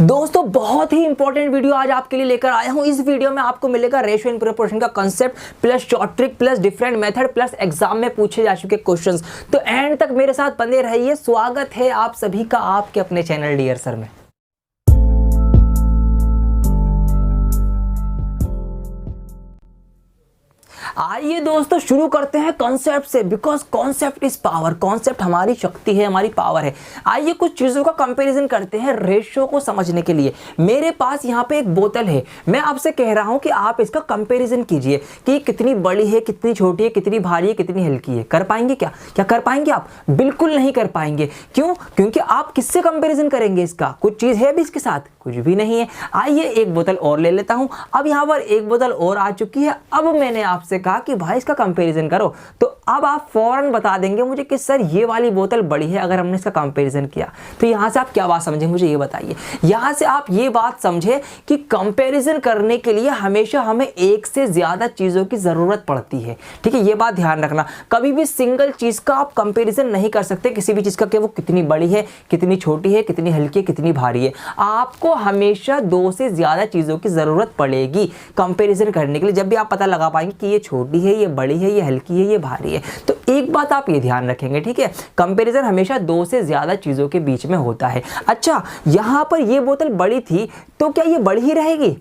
दोस्तों बहुत ही important video आज आपके लिए लेकर आया हूं। इस वीडियो में आपको मिलेगा रेशियो इन प्रोपोर्शन का concept plus short trick plus different method plus exam में पूछे जा चुके क्वेश्चंस। तो एंड तक मेरे साथ बने रहिए। स्वागत है आप सभी का आपके अपने चैनल डियर सर में। आइए दोस्तों शुरू करते हैं कॉन्सेप्ट से, because concept is power. Concept हमारी शक्ति है, हमारी पावर है। आइए कुछ चीजों का कंपैरिजन करते हैं रेशियो को समझने के लिए। मेरे पास यहाँ पे एक बोतल है, मैं आपसे कह रहा हूं कि आप इसका कंपैरिजन कीजिए कि कितनी बड़ी है, कितनी छोटी है, कितनी भारी है, कितनी हल्की है। कर पाएंगे क्या? क्या कर पाएंगे आप? बिल्कुल नहीं कर पाएंगे। क्यों? क्योंकि आप किससे कंपैरिजन करेंगे इसका? कुछ चीज है भी इसके साथ? कुछ भी नहीं है। आइए एक बोतल और ले लेता हूं। अब यहाँ पर एक बोतल और आ चुकी है। अब मैंने आपसे कहा कि भाई इसका कंपैरिजन करो, तो अब आप फौरन बता देंगे मुझे कि सर ये वाली बोतल बड़ी है। अगर हमने इसका कंपैरिजन किया तो यहां से आप क्या बात समझे, मुझे ये बताइए। यहां से आप ये बात समझे कि कंपैरिजन करने के लिए हमेशा हमें एक से ज्यादा चीजों की जरूरत पड़ती है। ठीक है, ये बात ध्यान रखना। कभी भी सिंगल चीज का आप कंपैरिजन नहीं कर सकते किसी भी चीज का कि वो कितनी बड़ी है, कितनी छोटी है, कितनी हल्की है, कितनी भारी है। आपको हमेशा दो से ज्यादा चीजों की जरूरत पड़ेगी कंपैरिजन करने के लिए। जब भी आप पता लगा पाएंगे कि ये छोटी है, ये बड़ी है, ये हल्की है, ये भारी है, तो एक बात आप ये ध्यान रखेंगे। ठीक है, कंपैरिजन हमेशा दो से ज्यादा चीजों के बीच में होता है। अच्छा, यहां पर ये बोतल बड़ी थी तो क्या ये बड़ी ही रहेगी?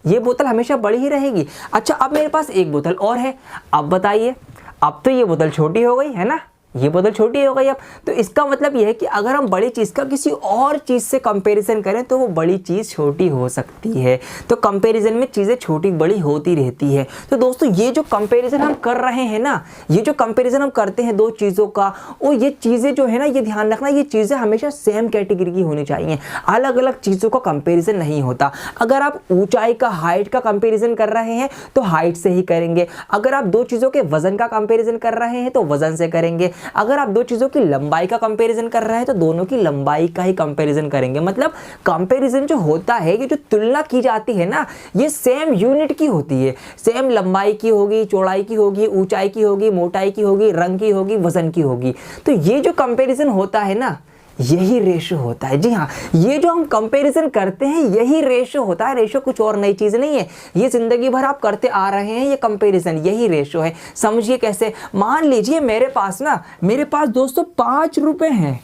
ये बोतल हमेशा बड़ी ही रहेगी। अच्छा, अब मेरे पास एक बोतल और है। अब बताइए, अब तो ये बोतल छोटी हो गई है ना, ये बोतल छोटी हो गई। अब तो इसका मतलब यह है कि अगर हम बड़ी चीज़ का किसी और चीज़ से कंपैरिजन करें तो वो बड़ी चीज़ छोटी हो सकती है। तो कंपैरिजन में चीज़ें छोटी बड़ी होती रहती है। तो दोस्तों ये जो कंपैरिजन हम कर रहे हैं ना, ये जो कंपैरिजन हम करते हैं दो चीज़ों का, और ये चीज़ें जो है ना, ये ध्यान रखना, ये चीज़ें हमेशा सेम कैटेगरी की होनी चाहिए। अलग अलग चीज़ों का कंपेरिजन नहीं होता। अगर आप ऊंचाई का, हाइट का कंपेरिजन कर रहे हैं तो हाइट से ही करेंगे। अगर आप दो चीज़ों के वजन का कंपेरिजन कर रहे हैं तो वजन से करेंगे। अगर आप दो चीजों की लंबाई का कंपैरिजन कर रहे हैं तो दोनों की लंबाई का ही कंपैरिजन करेंगे। मतलब कंपैरिजन जो होता है, ये जो तुलना की जाती है ना, ये सेम यूनिट की होती है। सेम लंबाई की होगी, चौड़ाई की होगी, ऊंचाई की होगी, मोटाई की होगी, रंग की होगी, वजन की होगी। तो ये जो कंपैरिजन होता है ना, यही रेशो होता है। जी हाँ, ये जो हम कंपैरिजन करते हैं यही रेशो होता है। रेशो कुछ और नई चीज नहीं है, ये जिंदगी भर आप करते आ रहे हैं। ये कंपैरिजन यही रेशो है। समझिए कैसे। मान लीजिए मेरे पास दोस्तों 5 रुपए हैं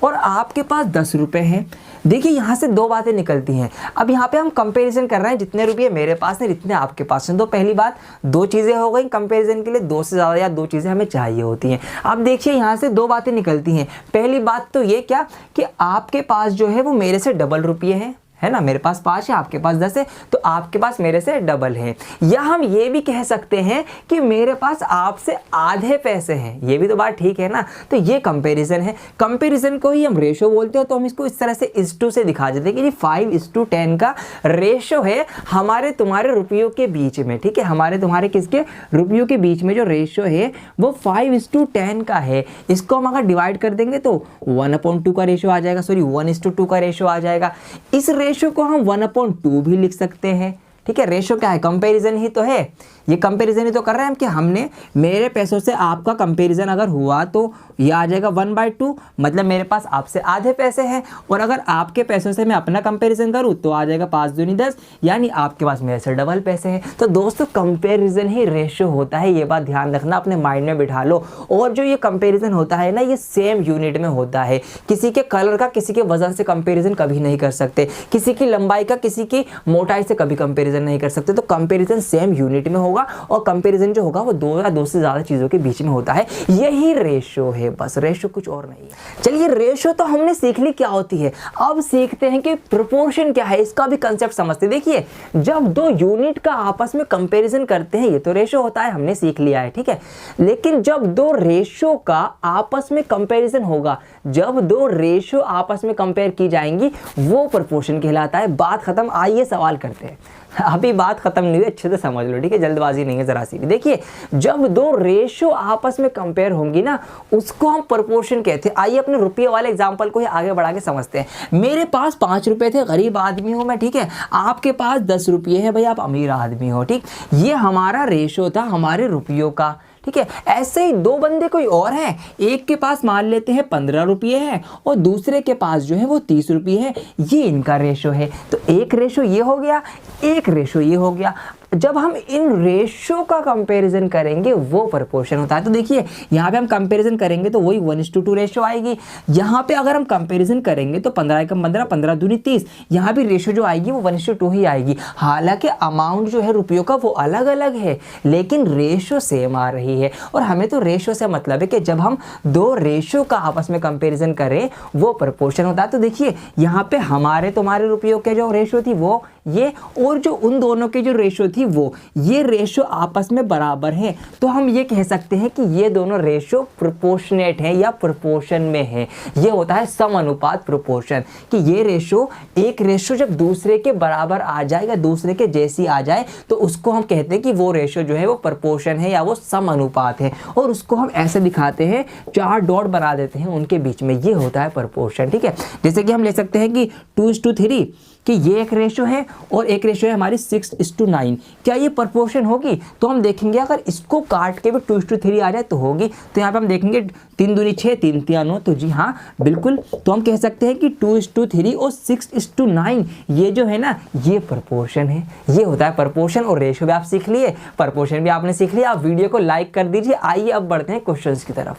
और आपके पास 10 रुपए हैं। देखिए यहाँ से दो बातें निकलती हैं। अब यहाँ पे हम कंपैरिजन कर रहे हैं, जितने रुपये मेरे पास हैं जितने आपके पास हैं। तो पहली बात, दो चीज़ें हो गई कंपैरिजन के लिए, दो से ज़्यादा या दो चीज़ें हमें चाहिए होती हैं। अब देखिए यहाँ से दो बातें निकलती हैं। पहली बात तो ये क्या कि आपके पास जो है वो मेरे से डबल रुपये हैं, है ना। मेरे पास 5 है, आपके पास 10 है, तो आपके पास मेरे से डबल है। या हम ये भी कह सकते हैं कि मेरे पास आपसे आधे पैसे हैं। ये भी तो बात ठीक है ना। तो ये कंपैरिजन है। कंपैरिजन को ही हम रेशो बोलते हैं। तो हम इसको इस तरह से इस-टू से दिखा देते हैं कि 5:10 का रेशो है हमारे तुम्हारे रुपयों के बीच में। ठीक है, हमारे तुम्हारे किसके? रुपयों के बीच में जो रेशो है वो 5:10 का है। इसको हम अगर डिवाइड कर देंगे तो 1/2 का रेशो आ जाएगा, सॉरी 1:2 का रेशो आ जाएगा। इस रेशो को हम 1/2 भी लिख सकते हैं। ठीक है, रेशो क्या है? कंपैरिजन ही तो है। ये कंपैरिजन ही तो कर रहे हैं हम कि हमने मेरे पैसों से आपका कंपैरिजन अगर हुआ तो ये आ जाएगा 1/2, मतलब मेरे पास आपसे आधे पैसे हैं। और अगर आपके पैसों से मैं अपना कंपैरिजन करूं तो आ जाएगा 5 दूनी 10, यानी आपके पास मेरे से डबल पैसे हैं। तो दोस्तों कंपैरिजन ही रेशो होता है। ये बात ध्यान रखना, अपने माइंड में बिठा लो। और जो ये कंपैरिजन होता है ना, ये सेम यूनिट में होता है। किसी के कलर का किसी के वजन से कंपैरिजन कभी नहीं कर सकते, किसी की लंबाई का किसी की मोटाई से कभी कंपैरिजन नहीं कर सकते। तो कंपैरिजन सेम यूनिट में होगा और कंपैरिजन जो होगा वो दो या दो से ज्यादा चीजों के बीच में होता है। यही रेशो है, बस रेशो कुछ और नहीं है। चलिए, रेशो तो हमने सीख ली क्या होती है। अब सीखते हैं कि प्रोपोर्शन क्या है। इसका भी कंसेप्ट समझते हैं। देखिए, जब दो यूनिट का आपस में कंपैरिजन करते हैं ये तो रेशो होता है, हमने सीख लिया है। ठीक है, लेकिन जब दो रेशो का आपस में कंपैरिजन होगा, जब दो रेशो आपस में कंपेयर की जाएंगी, वो प्रोपोर्शन कहलाता है। बात खत्म। आइए सवाल करते हैं। अभी बात खत्म नहीं हुई, अच्छे से समझ लो। ठीक है, जल्दबाजी नहीं है जरा सी भी। देखिए, जब दो रेशो आपस में कंपेयर होंगी ना, उसको हम प्रोपोर्शन कहते हैं। आइए अपने रुपये वाले एग्जांपल को ही आगे बढ़ा के समझते हैं। मेरे पास 5 रुपए थे, गरीब आदमी हूं मैं। ठीक है, आपके पास 10 रुपये है, भाई आप अमीर आदमी हो। ठीक, ये हमारा रेशो था हमारे रुपयों का। ठीक ठीक है। ऐसे ही दो बंदे कोई और हैं, एक के पास मान लेते हैं 15 रुपये है और दूसरे के पास जो है वो 30 रुपये है, ये इनका रेशो है। तो एक रेशो ये हो गया, एक रेशो ये हो गया। जब हम इन रेशो का कंपैरिजन करेंगे वो प्रोपोर्शन होता है। तो देखिए यहाँ पे हम कंपैरिजन करेंगे तो वही 1:2 रेशो आएगी। यहाँ पे अगर हम कंपैरिजन करेंगे तो 15 एकम 15, 15 दूनी 30, यहाँ भी रेशो जो आएगी वो 1:2 ही आएगी। हालांकि अमाउंट जो है रुपयों का वो अलग अलग है, लेकिन रेशो सेम आ रही है। और हमें तो रेशो से मतलब है कि जब हम दो रेशो का आपस में कंपेरिजन करें वो प्रोपोर्शन होता है। तो देखिए यहाँ पे हमारे तुम्हारे रुपयों के जो रेशो थी वो ये, और जो उन दोनों की जो रेशो थी वो, ये रेशो आपस में बराबर हैं। तो हम ये कह सकते हैं कि ये दोनों रेशो प्रोपोर्शनेट हैं या प्रोपोर्शन में है। ये होता है समानुपात प्रोपोर्शन, कि ये रेशो, एक रेशो जब दूसरे के बराबर आ जाए या दूसरे के जैसी आ जाए तो उसको हम कहते हैं कि वो रेशो जो है वो प्रोपोर्शन है या वो समानुपात है। और उसको हम ऐसे दिखाते हैं, 4 डॉट बना देते हैं उनके बीच में, ये होता है प्रोपोर्शन। ठीक है, जैसे कि हम ले सकते हैं कि 2:3, कि ये एक रेशो है और एक रेशो है हमारी 6:9। क्या ये प्रोपोर्शन होगी? तो हम देखेंगे अगर इसको काट के भी 2:3 आ जाए तो होगी। तो यहाँ पे हम देखेंगे 3 दूनी 6, 3 तिया 9, तो जी हाँ बिल्कुल। तो हम कह सकते हैं कि 2:3 और 6:9 ये जो है ना ये प्रोपोर्शन है। ये होता है प्रोपोर्शन। और रेशो भी आप सीख लिए, प्रोपोर्शन भी आपने सीख लिया। आप वीडियो को लाइक कर दीजिए। आइए अब बढ़ते हैं क्वेश्चंस की तरफ।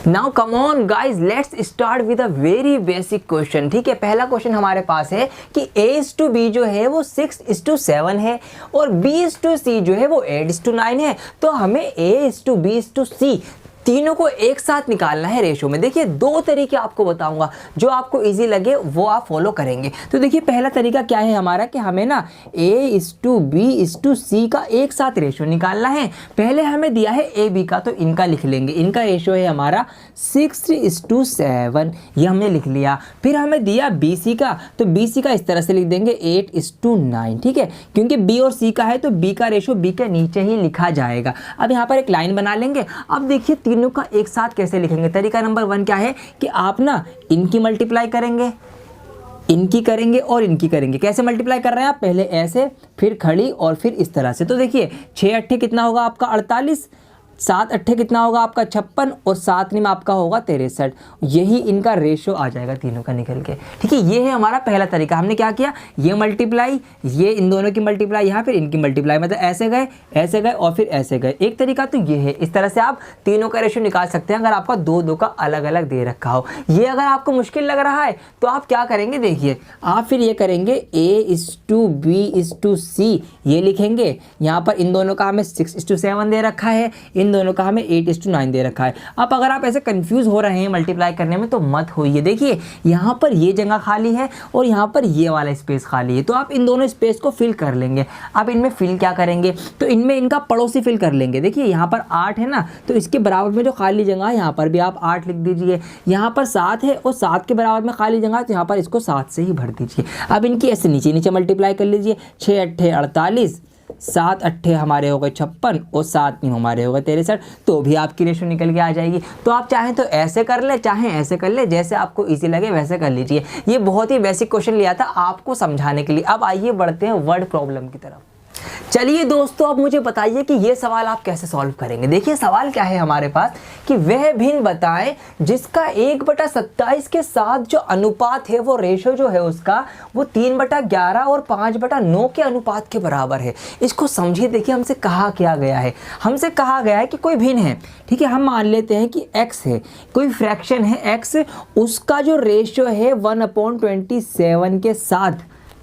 Now come on guys, let's start with a very basic question. ठीक है, पहला क्वेश्चन हमारे पास है कि A:B जो है वो 6:7 है और B:C जो है वो 8:9 है। तो हमें A:B:C तीनों को एक साथ निकालना है रेशो में। देखिए दो तरीके आपको बताऊंगा, जो आपको इजी लगे वो आप फॉलो करेंगे। तो देखिए पहला तरीका क्या है हमारा, कि हमें ना A:B:C का एक साथ रेशो निकालना है। पहले हमें दिया है AB का, तो इनका लिख लेंगे। इनका रेशो है हमारा 6:7, ये हमने लिख लिया। फिर हमें दिया BC का, तो BC का इस तरह से लिख देंगे 8:9। ठीक है, क्योंकि B और C का है तो B का रेशो B के नीचे ही लिखा जाएगा। अब यहाँ पर एक लाइन बना लेंगे। अब देखिए तीनों का एक साथ कैसे लिखेंगे। तरीका नंबर 1 क्या है कि आप ना इनकी मल्टीप्लाई करेंगे, इनकी करेंगे और इनकी करेंगे। कैसे मल्टीप्लाई कर रहे हैं आप? पहले ऐसे, फिर खड़ी और फिर इस तरह से। तो देखिए 6 8 कितना होगा आपका 48, 7 8 कितना होगा आपका 56 और 7 में आपका होगा 63। यही इनका रेशो आ जाएगा तीनों का निकल के। ठीक है, ये है हमारा पहला तरीका। हमने क्या किया, ये मल्टीप्लाई, ये इन दोनों की मल्टीप्लाई, यहाँ फिर इनकी मल्टीप्लाई, मतलब ऐसे गए और फिर ऐसे गए। एक तरीका तो ये है। इस तरह से आप तीनों का रेशो निकाल सकते हैं अगर आपका 2 का अलग अलग दे रखा हो। ये अगर आपको मुश्किल लग रहा है तो आप क्या करेंगे, देखिए आप फिर ये करेंगे A:B:C ये लिखेंगे। यहाँ पर इन दोनों का हमें 6:7 दे रखा है, इन दोनों का हमें 8:9 दे रखा है। अब अगर आप ऐसे कंफ्यूज हो रहे हैं मल्टीप्लाई करने में तो मत होइए। देखिए यहाँ पर ये जगह खाली है और यहाँ पर ये वाला स्पेस खाली है, तो आप इन दोनों स्पेस को फिल कर लेंगे। अब इनमें फिल क्या करेंगे, तो इनमें इनका पड़ोसी फिल कर लेंगे। देखिए यहाँ पर 8 है ना, तो इसके बराबर में जो खाली जगह है यहाँ पर भी आप 8 लिख दीजिए। यहाँ पर 7 है और 7 के बराबर में खाली जगह है, तो यहाँ पर इसको 7 से ही भर दीजिए। अब इनकी ऐसे नीचे नीचे मल्टीप्लाई कर लीजिए। 6 8 48, 7 8 हमारे हो गए 56 और 7 9 हमारे हो गए 63, तो भी आपकी रेशो निकल के आ जाएगी। तो आप चाहें तो ऐसे कर ले, चाहें ऐसे कर ले, जैसे आपको इजी लगे वैसे कर लीजिए। ये बहुत ही बेसिक क्वेश्चन लिया था आपको समझाने के लिए। अब आइए बढ़ते हैं वर्ड प्रॉब्लम की तरफ। चलिए दोस्तों, अब मुझे बताइए कि ये सवाल आप कैसे सॉल्व करेंगे। देखिए सवाल क्या है हमारे पास, कि वह भिन्न बताएं जिसका 1/27 के साथ जो अनुपात है, वो रेशो जो है उसका वो 3/11 और 5/9 के अनुपात के बराबर है। इसको समझिए। देखिए हमसे कहा क्या गया है, हमसे कहा गया है कि कोई भिन्न है। ठीक है, हम मान लेते हैं कि x है, कोई फ्रैक्शन है x, उसका जो रेशो है 1/27 के साथ,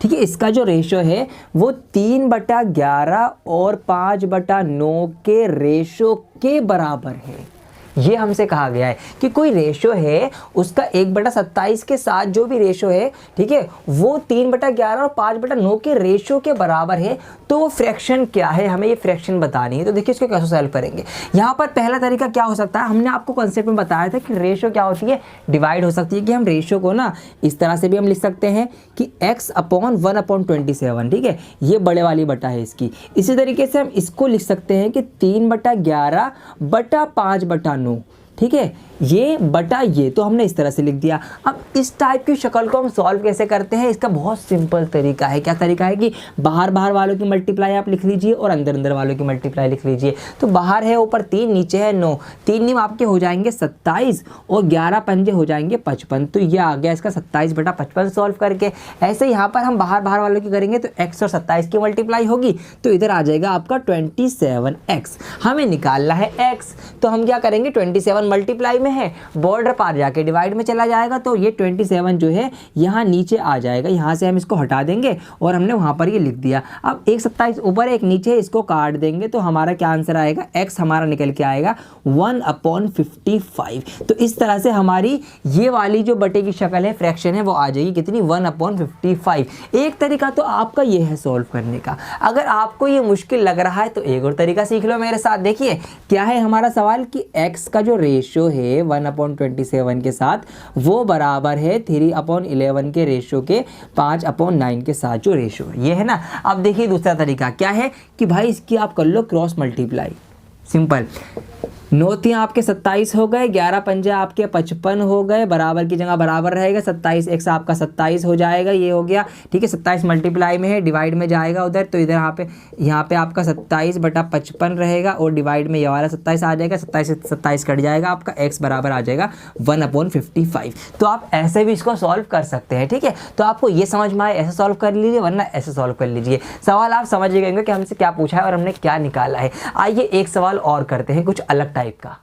ठीक है, इसका जो रेशो है वो 3/11 और 5/9 के रेशो के बराबर है। ये हमसे कहा गया है कि कोई रेशो है, उसका 1/27 के साथ जो भी रेशो है, ठीक है, वो 3/11 और 5/9 के रेशो के बराबर है। तो वो फ्रैक्शन क्या है, हमें ये फ्रैक्शन बतानी है। तो देखिए इसको कैसे सॉल्व करेंगे। यहाँ पर पहला तरीका क्या हो सकता है, हमने आपको कॉन्सेप्ट में बताया था कि रेशो क्या होती है, डिवाइड हो सकती है। कि हम रेशो को ना इस तरह से भी हम लिख सकते हैं कि x/1/27। ठीक है, ये बड़े वाली बटा है इसकी। इसी तरीके से हम इसको लिख सकते हैं कि 3/11/5/9। ठीक है, ये बटा ये, तो हमने इस तरह से लिख दिया। अब इस टाइप की शक्ल को हम सॉल्व कैसे करते हैं, इसका बहुत सिंपल तरीका है। क्या तरीका है कि बाहर बाहर वालों की मल्टीप्लाई आप लिख लीजिए और अंदर अंदर वालों की मल्टीप्लाई लिख लीजिए। तो बाहर है ऊपर 3, नीचे है 9, 3 नीम आपके हो जाएंगे 27 और 11 पंजे हो जाएंगे 55। तो ये आ गया इसका 27 बटा 55 सॉल्व करके। ऐसे यहाँ पर हम बाहर बाहर वालों की करेंगे तो x और 27 की मल्टीप्लाई होगी, तो इधर आ जाएगा आपका 27x। हमें निकालना है x, तो हम क्या करेंगे, 27 मल्टीप्लाई में है, बॉर्डर पार जाके डिवाइड में चला जाएगा, तो ये 27 जो है यहाँ नीचे आ जाएगा। यहाँ से हम इसको हटा देंगे और हमने वहाँ पर ये लिख दिया। अब एक 27 ऊपर एक नीचे, इसको काट देंगे तो हमारा क्या आंसर आएगा, x हमारा निकल के आएगा 1/55। तो इस तरह से हमारी ये वाली जो बटे की शक्ल है, फ्रैक्शन है, वो आ जाएगी कितनी, 1/55। एक तरीका तो आपका ये है सॉल्व करने का। अगर आपको ये मुश्किल लग रहा है तो एक और तरीका सीख लो मेरे साथ। देखिए क्या है हमारा सवाल कि x का जो रेशियो है 1/27 के साथ, वो बराबर है 3/11 के रेशियो के 5/9 के साथ जो रेशियो है, ये है ना। अब देखिए दूसरा तरीका क्या है कि भाई इसकी आप कर लो क्रॉस मल्टीप्लाई। सिंपल, 9 3 आपके 27 हो गए, 11 पंजा आपके 55 हो गए, बराबर की जगह बराबर रहेगा, 27 x आपका 27 हो जाएगा, ये हो गया। ठीक है, 27 मल्टीप्लाई में है, डिवाइड में जाएगा उधर, तो इधर यहाँ पे आपका 27 बटा 55 रहेगा और डिवाइड में ये वाला 27 आ जाएगा, 27 से 27 कट जाएगा, आपका x बराबर आ जाएगा 1/55। तो आप ऐसे भी इसको सॉल्व कर सकते हैं। ठीक है, तो आपको ये समझ में आए ऐसे सॉल्व कर लीजिए, वरना ऐसे सॉल्व कर लीजिए। सवाल आप समझ गए कि हमसे क्या पूछा है और हमने क्या निकाला है। आइए एक सवाल और करते हैं कुछ अलग टाइप का।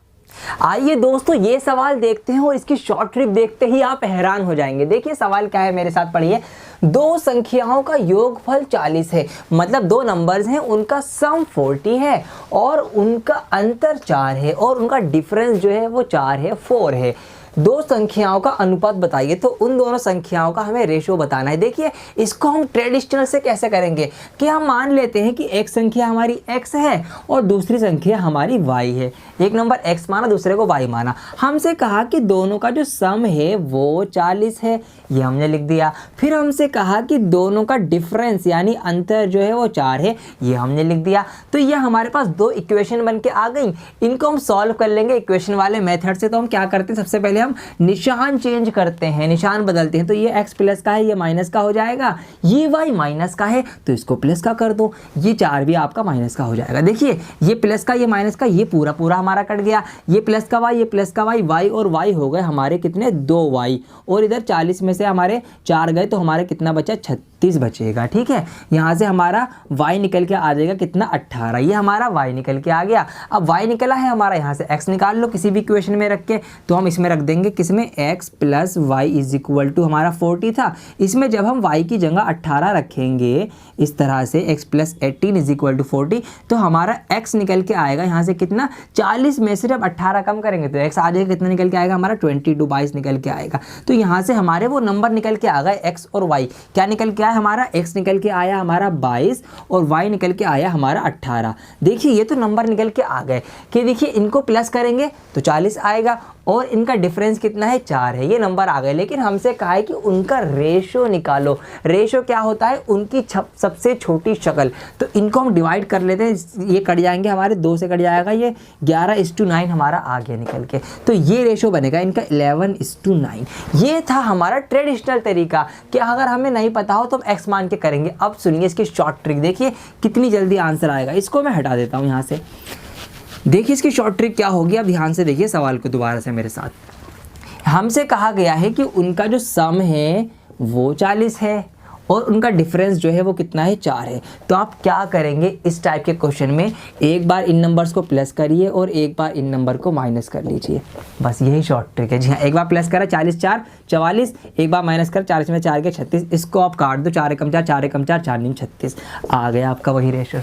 आइए दोस्तों ये सवाल देखते हैं और इसकी शॉर्ट ट्रिक देखते ही आप हैरान हो जाएंगे। देखिए सवाल क्या है, मेरे साथ पढ़िए। दो संख्याओं का योगफल 40 है, मतलब दो नंबर्स हैं, उनका सम 40 है और उनका अंतर 4 है और उनका डिफरेंस जो है वो 4 है, 4 है। दो संख्याओं का अनुपात बताइए, तो उन दोनों संख्याओं का हमें रेशो बताना है। देखिए इसको हम ट्रेडिशनल से कैसे करेंगे कि हम मान लेते हैं कि एक संख्या हमारी x है और दूसरी संख्या हमारी y है। एक नंबर x माना, दूसरे को y माना। हमसे कहा कि दोनों का जो सम है वो 40 है, ये हमने लिख दिया। फिर हमसे कहा कि दोनों का डिफरेंस यानी अंतर जो है वो 4 है, ये हमने लिख दिया। तो ये हमारे पास दो इक्वेशन बन के आ गई। इनको हम सॉल्व कर लेंगे इक्वेशन वाले मेथड से। तो हम क्या करते हैं, सबसे पहले हम निशान चेंज करते हैं, निशान बदलते हैं। तो ये x प्लस का है, ये माइनस का हो जाएगा। ये y माइनस का है तो इसको प्लस का कर दो, ये 4 भी आपका माइनस का हो जाएगा। देखिए ये प्लस का, ये माइनस का, ये पूरा पूरा हमारा कट गया। ये प्लस का y, ये प्लस का y, y और y हो गए हमारे कितने, 2y। और इधर 40 में से हमारे 4 गए तो हमारे कितना बचा, 36 बचेगा। ठीक है, यहाँ से हमारा y निकल के आ जाएगा कितना, 18। ये हमारा y निकल के आ गया। अब y निकला है हमारा, यहाँ से x निकाल लो किसी भी इक्वेशन में रख के। तो हम इसमें रख देंगे किसमें, x plus y is equal to हमारा 40 था। इसमें जब हम y की जगह 18 रखेंगे इस तरह से, x plus 18 is equal to 40, तो हमारा x निकल के आएगा यहाँ से कितना, 40 में से जब 18 कम करेंगे तो x आ जाएगा, कितना निकल के आएगा हमारा, 22 निकल के आएगा। तो यहाँ से हमारे वो नंबर निकल के आ गए x और y। क्या निकल के आया हमारा, x निकल के आया हमारा 22 और y निकल के आया हमारा 18। देखिए ये तो नंबर निकल के आ गए कि देखिए इनको प्लस करेंगे तो 40 आएगा और इनका डिफरेंस कितना है, 4 है। ये नंबर आ गए। लेकिन हमसे कहा है कि उनका रेशो निकालो। रेशो क्या होता है, उनकी सबसे छोटी शक्ल। तो इनको हम डिवाइड कर लेते हैं, ये कट जाएंगे हमारे, 2 से कट जाएगा, ये 11:9 हमारा आ गया निकल के। तो ये रेशो बनेगा इनका 11:9। ये था हमारा ट्रेडिशनल तरीका कि अगर हमें नहीं पता हो तो हम x मान के करेंगे। अब सुनिए इसकी शॉर्ट ट्रिक, देखिए कितनी जल्दी आंसर आएगा। इसको मैं हटा देता हूँ यहाँ से। देखिए इसकी शॉर्ट ट्रिक क्या होगी, अब ध्यान से देखिए सवाल को दोबारा से मेरे साथ। हमसे कहा गया है कि उनका जो सम है वो 40 है और उनका डिफरेंस जो है वो कितना है, 4 है। तो आप क्या करेंगे इस टाइप के क्वेश्चन में, एक बार इन नंबर्स को प्लस करिए और एक बार इन नंबर को माइनस कर लीजिए। बस यही शॉर्ट ट्रिक है। जी हाँ, एक बार प्लस करा 40 4 44, एक बार माइनस कर 40 में 4 के 36, इसको आप काट दो, 4 एकम 4, 4 एकम 4, 4 नीम 36, आ गया आपका वही रेशो।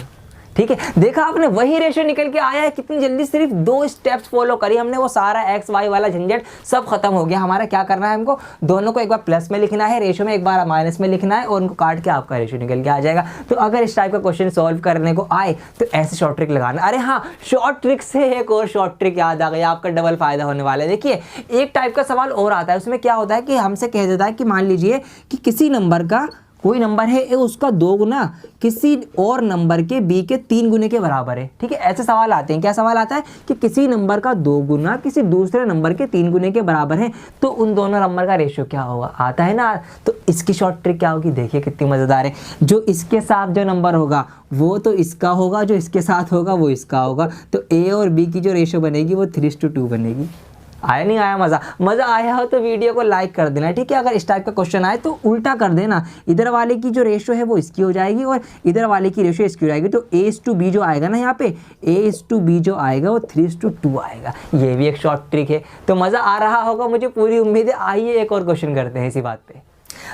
ठीक है, देखा आपने, वही रेशो निकल के आया है कितनी जल्दी। सिर्फ 2 स्टेप्स फॉलो करी हमने, वो सारा एक्स वाई वाला झंझट सब खत्म हो गया हमारा। क्या करना है हमको, दोनों को एक बार प्लस में लिखना है, रेशो में एक बार माइनस में लिखना है और उनको काट के आपका रेशो निकल के आ जाएगा। तो अगर इस टाइप का क्वेश्चन सॉल्व करने को आए तो ऐसे शॉर्ट ट्रिक लगाना। अरे हाँ, शॉर्ट ट्रिक से एक और शॉर्ट ट्रिक याद आ गई, आपका डबल फायदा होने वाला है। देखिए एक टाइप का सवाल और आता है, उसमें क्या होता है कि हमसे कह देता है कि मान लीजिए कि किसी नंबर का कोई नंबर है ए उसका 2 गुना किसी और नंबर के बी के 3 गुने के बराबर है, ठीक है। ऐसे सवाल आते हैं। क्या सवाल आता है कि किसी नंबर का 2 गुना किसी दूसरे नंबर के 3 गुने के बराबर है, तो उन दोनों नंबर का रेशियो क्या होगा, आता है ना। तो इसकी शॉर्ट ट्रिक क्या होगी, देखिए कितनी मज़ेदार है। जो इसके साथ जो नंबर होगा वो तो इसका होगा, जो इसके साथ होगा वो इसका होगा। तो ए और बी की जो रेशियो बनेगी वो 3:2 बनेगी। आया नहीं आया मज़ा? मज़ा आया हो तो वीडियो को लाइक कर देना, ठीक है। अगर इस टाइप का क्वेश्चन आए तो उल्टा कर देना, इधर वाले की जो रेशियो है वो इसकी हो जाएगी और इधर वाले की रेशियो इसकी हो जाएगी। तो A/B जो आएगा ना यहाँ पे, A/B जो आएगा वो 3:2 आएगा। ये भी एक शॉर्ट ट्रिक है। तो मज़ा आ रहा होगा, मुझे पूरी उम्मीद है। आइए एक और क्वेश्चन करते हैं इसी बात पे।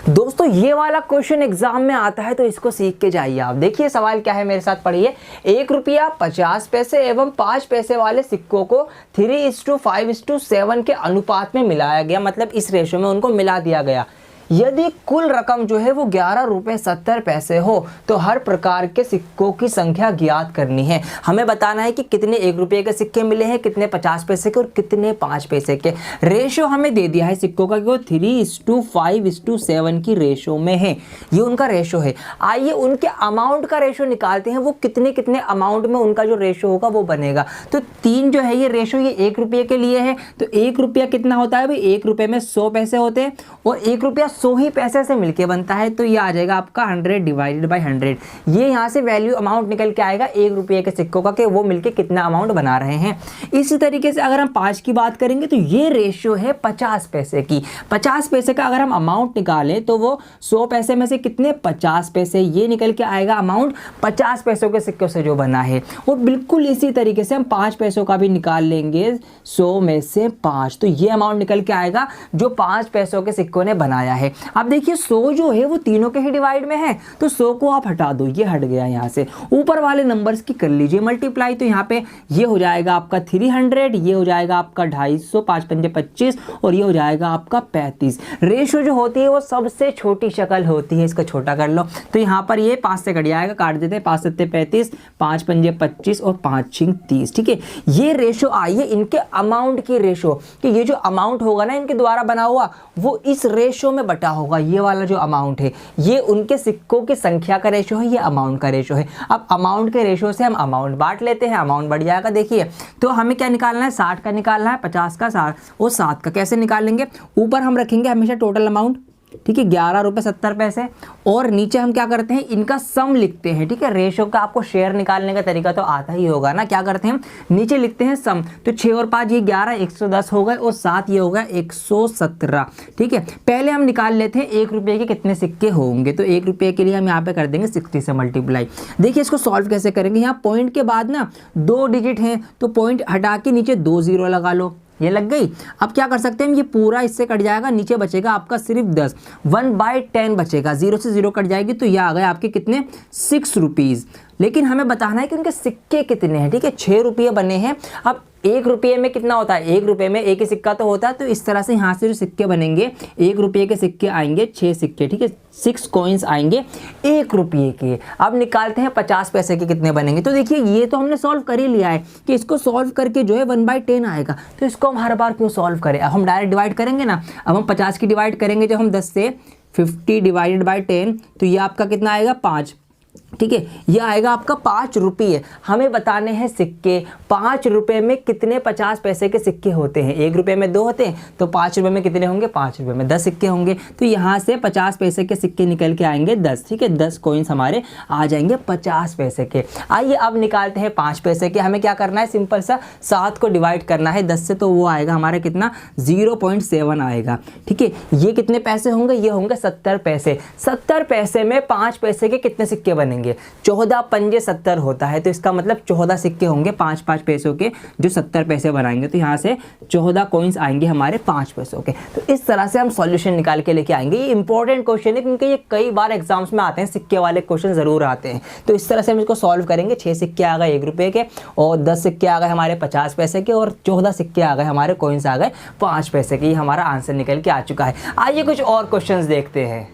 दोस्तों ये वाला क्वेश्चन एग्जाम में आता है तो इसको सीख के जाइए आप। देखिए सवाल क्या है, मेरे साथ पढ़िए। 1 रुपया 50 पैसे एवं 5 पैसे वाले सिक्कों को 3:5:7 के अनुपात में मिलाया गया, मतलब इस रेशियो में उनको मिला दिया गया। यदि कुल रकम जो है वो 11 रुपये 70 पैसे हो तो हर प्रकार के सिक्कों की संख्या ज्ञात करनी है। हमें बताना है कि कितने 1 रुपये के सिक्के मिले हैं, कितने 50 पैसे के और कितने 5 पैसे के। रेशो हमें दे दिया है सिक्कों का कि वो 3:5:7 की रेशो में है, ये उनका रेशो है। आइए उनके अमाउंट का रेशो निकालते हैं, वो कितने कितने अमाउंट में उनका जो रेशो होगा वो बनेगा। तो 3 जो है ये रेशो, ये 1 रुपये के लिए है। तो 1 रुपया कितना होता है भाई, 1 रुपये में 100 पैसे होते हैं और 1 रुपया 100 ही पैसे से मिलके बनता है। तो ये आ जाएगा आपका 100/100। ये यहाँ से वैल्यू अमाउंट निकल के आएगा 1 रुपये के सिक्कों का कि वो मिलके कितना अमाउंट बना रहे हैं। इसी तरीके से अगर हम 5 की बात करेंगे तो ये रेशियो है 50 पैसे की। 50 पैसे का अगर हम अमाउंट निकालें तो वो 100 पैसे में से कितने 50 पैसे, ये निकल के आएगा अमाउंट 50 पैसों के सिक्कों से जो बना है। और बिल्कुल इसी तरीके से हम 5 पैसों का भी निकाल लेंगे 100 में से 5, तो ये अमाउंट निकल के आएगा जो 5 पैसों के सिक्कों ने बनाया है। अब देखिए 100 जो है वो तीनों के ही डिवाइड में है, तो 100 को आप हटा दो, ये हट गया यहाँ से। ऊपर वाले नंबर्स की कर लीजिए मल्टीप्लाई, तो यहाँ पे ये हो जाएगा आपका 300, ये हो जाएगा आपका 250, 5 पंजे 25 और ये हो जाएगा आपका 35। रेशो जो होती है वो सबसे छोटी शक्ल होती है, इसको छोटा कर लो। तो यहाँ पर ये 5 से कट जाएगा, काट देते हैं, 5 7 35, 5 पंजे 25 और 5 6 30, ठीक है। ये रेशो आई है इनके अमाउंट की रेशो, कि ये जो अमाउंट होगा ना इनके द्वारा बना हुआ वो इस रेशो में बटा होगा। ये वाला जो अमाउंट है ये उनके सिक्कों की संख्या का रेशो है, ये अमाउंट का रेशो है। अब अमाउंट के रेशो से हम अमाउंट बांट लेते हैं, अमाउंट बढ़ जाएगा। देखिए तो हमें क्या निकालना है, 60 का निकालना है, 50 का 60 और 7 का। कैसे निकालेंगे, ऊपर हम रखेंगे हमेशा टोटल अमाउंट, ठीक है, 11 रुपये 70 पैसे, और नीचे हम क्या करते हैं इनका सम लिखते हैं, ठीक है। रेशो का आपको शेयर निकालने का तरीका तो आता ही होगा ना, क्या करते हैं नीचे लिखते हैं सम। तो 6 और 5 ये 11, 110 हो गए और 7 ये हो गया 117, ठीक है। पहले हम निकाल लेते हैं 1 रुपये के कितने सिक्के होंगे, तो 1 रुपये के लिए हम यहाँ पे कर देंगे 60 से मल्टीप्लाई। देखिए इसको सॉल्व कैसे करेंगे, यहाँ पॉइंट के बाद ना 2 डिजिट हैं तो पॉइंट हटा के नीचे 2 0 लगा लो, ये लग गई। अब क्या कर सकते हैं, ये पूरा इससे कट जाएगा, नीचे बचेगा आपका सिर्फ 10, 1/10 बचेगा, 0 से 0 कट जाएगी, तो ये आ गए आपके कितने 6 रुपीज़। लेकिन हमें बताना है कि उनके सिक्के कितने हैं, ठीक है। 6 रुपये बने हैं। अब 1 रुपये में कितना होता है, 1 रुपये में एक ही सिक्का तो होता है, तो इस तरह से यहाँ से जो सिक्के बनेंगे 1 रुपये के सिक्के आएंगे 6 सिक्के, ठीक है, 6 कॉइन्स आएंगे 1 रुपये के। अब निकालते हैं 50 पैसे के कितने बनेंगे। तो देखिए ये तो हमने सॉल्व कर ही लिया है कि इसको सॉल्व करके जो है 1/10 आएगा, तो इसको हम हर बार क्यों सॉल्व करें। अब हम डायरेक्ट डिवाइड करेंगे ना, अब हम 50 की डिवाइड करेंगे जब हम 10 से 50 डिवाइडेड बाई 10, तो ये आपका कितना आएगा 5, ठीक है। ये आएगा आपका 5 रुपये। हमें बताने हैं सिक्के, 5 रुपये में कितने 50 पैसे के सिक्के होते हैं। 1 रुपये में 2 होते हैं, तो 5 रुपये में कितने होंगे, 5 रुपये में 10 सिक्के होंगे। तो यहाँ से 50 पैसे के सिक्के निकल के आएंगे 10, ठीक है। 10 कॉइन्स हमारे आ जाएंगे 50 पैसे के। आइए अब निकालते हैं 5 पैसे के। हमें क्या करना है, सिंपल सा 7 को डिवाइड करना है 10 से, तो वो आएगा हमारा कितना 0.7 आएगा, ठीक है। ये कितने पैसे होंगे, ये होंगे 70 पैसे। 70 पैसे में 5 पैसे के कितने सिक्के बनेंगे, 14 पंजे 70 होता है, तो इसका मतलब 14 सिक्के होंगे 5-5 पैसों के जो 70 पैसे बनाएंगे। तो यहाँ से 14 कॉइन्स आएंगे हमारे 5 पैसों के। तो इस तरह से हम सॉल्यूशन निकाल के लेके आएंगे। ये इंपॉर्टेंट क्वेश्चन है क्योंकि ये कई बार एग्जाम्स में आते हैं, सिक्के वाले क्वेश्चन जरूर आते हैं। तो इस तरह से हम इसको सॉल्व करेंगे। 6 सिक्के आ गए 1 रुपये के, और 10 सिक्के आ गए हमारे 50 पैसे के, और 14 सिक्के आ गए हमारे कॉइन्स आ गए 5 पैसे के। ये हमारा आंसर निकल के आ चुका है। आइए कुछ और क्वेश्चंस देखते हैं।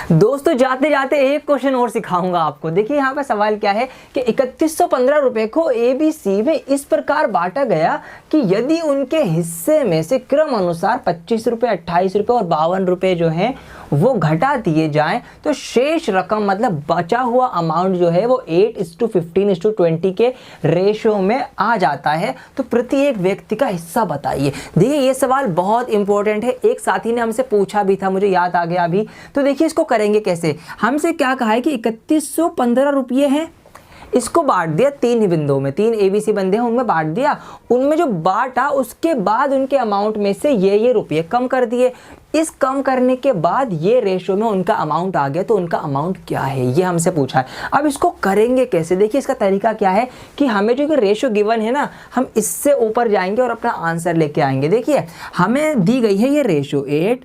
दोस्तों जाते जाते एक क्वेश्चन और सिखाऊंगा आपको। देखिए यहाँ पर सवाल क्या है कि 3115 रुपए को ABC में इस प्रकार बांटा गया कि यदि उनके हिस्से में से क्रम अनुसार 25 रुपये, 28 रुपये और 52 रुपये जो हैं वो घटा दिए जाएं तो शेष रकम मतलब बचा हुआ अमाउंट जो है वो 8:15:20 के रेशो में आ जाता है। तो प्रति एक व्यक्ति का हिस्सा बताइए। देखिए ये सवाल बहुत इंपॉर्टेंट है, एक साथी ने हमसे पूछा भी था, मुझे याद आ गया अभी। तो देखिए इसको करेंगे कैसे। हमसे क्या कहा है कि 3115 रुपये हैं, इसको बांट दिया 3 बिंदुओं में, 3 ABC बंदे हैं उनमें बांट दिया। उनमें जो बांटा उसके बाद उनके अमाउंट में से ये रुपये कम कर दिए। इस कम करने के बाद ये रेशो में उनका अमाउंट आ गया। तो उनका अमाउंट क्या है ये हमसे पूछा है। अब इसको करेंगे कैसे। देखिए इसका तरीका क्या है कि हमें जो रेशो गिवन है ना, हम इससे ऊपर जाएंगे और अपना आंसर लेके आएंगे। देखिए हमें दी गई है ये रेशो 8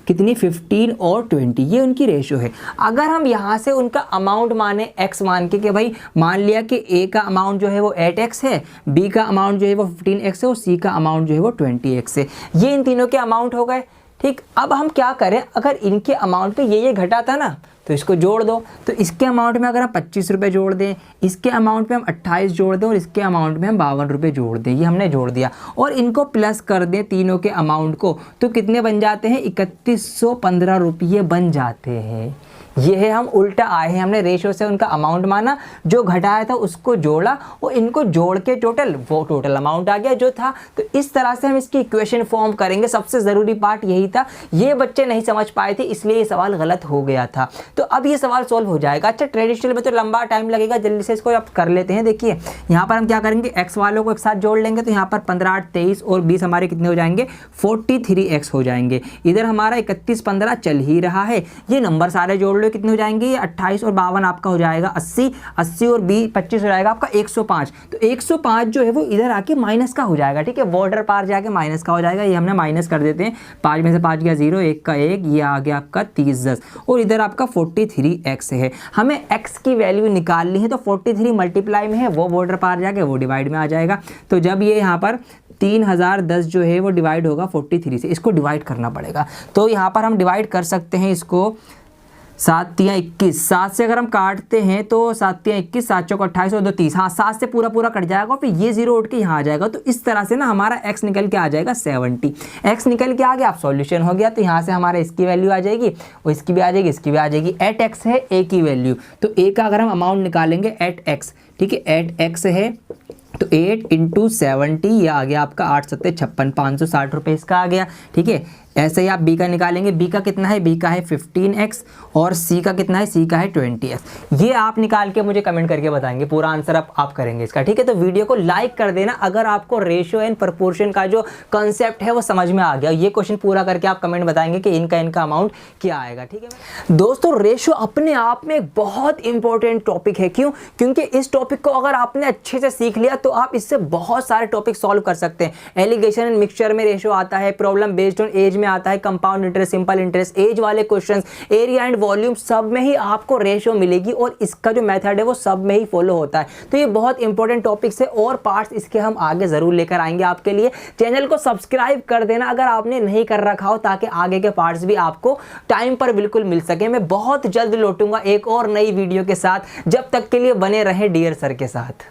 कितनी 15 और 20, ये उनकी रेशो है। अगर हम यहाँ से उनका अमाउंट माने x मान के कि भाई मान लिया कि A का अमाउंट जो है वो 8x है, B का अमाउंट जो है वो 15x है और C का अमाउंट जो है वो 20x है। ये इन तीनों के अमाउंट हो गए। ठीक, अब हम क्या करें, अगर इनके अमाउंट पे ये घटा था ना तो इसको जोड़ दो। तो इसके अमाउंट में अगर हम 25 रुपये जोड़ दें, इसके अमाउंट पे हम 28 जोड़ दें और इसके अमाउंट में हम 52 रुपये जोड़ दें, ये हमने जोड़ दिया और इनको प्लस कर दें तीनों के अमाउंट को, तो कितने बन जाते हैं 3115 रुपये बन जाते हैं। ये है हम उल्टा आए हैं, हमने रेशो से उनका अमाउंट माना, जो घटाया था उसको जोड़ा और इनको जोड़ के टोटल अमाउंट आ गया जो था। तो इस तरह से हम इसकी इक्वेशन फॉर्म करेंगे। सबसे ज़रूरी पार्ट यही था, ये बच्चे नहीं समझ पाए थे इसलिए ये सवाल गलत हो गया था। तो अब ये सवाल सॉल्व हो जाएगा। अच्छा ट्रेडिशनल में तो लंबा टाइम लगेगा, जल्दी से इसको आप कर लेते हैं। देखिए यहाँ पर हम क्या करेंगे, एक्स वालों को एक साथ जोड़ लेंगे तो यहाँ पर 15, 8, 23 और 20 हमारे कितने हो जाएंगे 43x हो जाएंगे। इधर हमारा 3115 चल ही रहा है, ये नंबर सारे जोड़ लो कितने हो जाएंगे, ये 28 और 52 आपका हो जाएगा 80, 80 और 25 हो जाएगा आपका 105। तो 105 जो है वो इधर आके माइनस का हो जाएगा। ठीक है, बॉर्डर पार जाके माइनस का हो जाएगा। ये हमने माइनस कर देते हैं, 5 में से 5 गया 0, 1 का 1, ये आ गया आपका 30 10 और इधर आपका 43x है। हमें x की वैल्यू निकालनी है तो 43 मल्टीप्लाई में है, वो बॉर्डर पार जाके वो डिवाइड में आ जाएगा। तो जब ये यहाँ पर 3010 जो है वो डिवाइड होगा 43 से, इसको डिवाइड करना पड़ेगा। तो यहाँ पर हम डिवाइड कर सकते हैं इसको 7 तियाँ 21, 7 से अगर हम काटते हैं तो 7 तियाँ 21, 7 चौक 28 और 2 30, हाँ 7 से पूरा कट जाएगा और फिर ये 0 उठ के यहाँ आ जाएगा। तो इस तरह से ना हमारा x निकल के आ जाएगा 70। x निकल के आ गया, आप सॉल्यूशन हो गया। तो यहाँ से हमारा इसकी वैल्यू आ जाएगी और इसकी भी आ जाएगी, इसकी भी आ जाएगी। 8x है a की वैल्यू, तो a का अगर हम अमाउंट निकालेंगे 8x, ठीक है 8x है तो 8 × 70 ये आ गया आपका 8 7 56, 560 रुपये इसका आ गया। ठीक है, ऐसे ही आप b का निकालेंगे, b का कितना है, b का है 15x और c का कितना है, c का है 20x। ये आप निकाल के मुझे कमेंट करके बताएंगे, पूरा आंसर आप करेंगे इसका। ठीक है, तो वीडियो को लाइक कर देना अगर आपको रेशियो एंड प्रोपोर्शन का जो कंसेप्ट है वो समझ में आ गया। ये क्वेश्चन पूरा करके आप कमेंट बताएंगे कि इनका अमाउंट क्या आएगा। ठीक है दोस्तों, रेशियो अपने आप में एक बहुत इंपॉर्टेंट टॉपिक है। क्यों? क्योंकि इस टॉपिक को अगर आपने अच्छे से सीख लिया तो आप इससे बहुत सारे टॉपिक सॉल्व कर सकते हैं। एलिगेशन एंड मिक्सचर में रेशियो आता है, प्रॉब्लम बेस्ड ऑन एज में आता है, compound interest, simple interest, age वाले क्वेश्चंस, एरिया एंड वॉल्यूम, सब में ही आपको रेशियो मिलेगी और इसका जो मेथड है वो सब में ही फॉलो होता है। तो ये बहुत इंपॉर्टेंट टॉपिक्स है और पार्ट्स इसके हम आगे जरूर लेकर आएंगे आपके लिए। चैनल को सब्सक्राइब कर देना अगर आपने नहीं कर रखा हो, ताकि आगे के पार्ट्स भी आपको टाइम पर बिल्कुल मिल सके। मैं बहुत जल्द लौटूंगा एक और नई वीडियो के साथ, जब तक के लिए बने रहें डियर सर के साथ।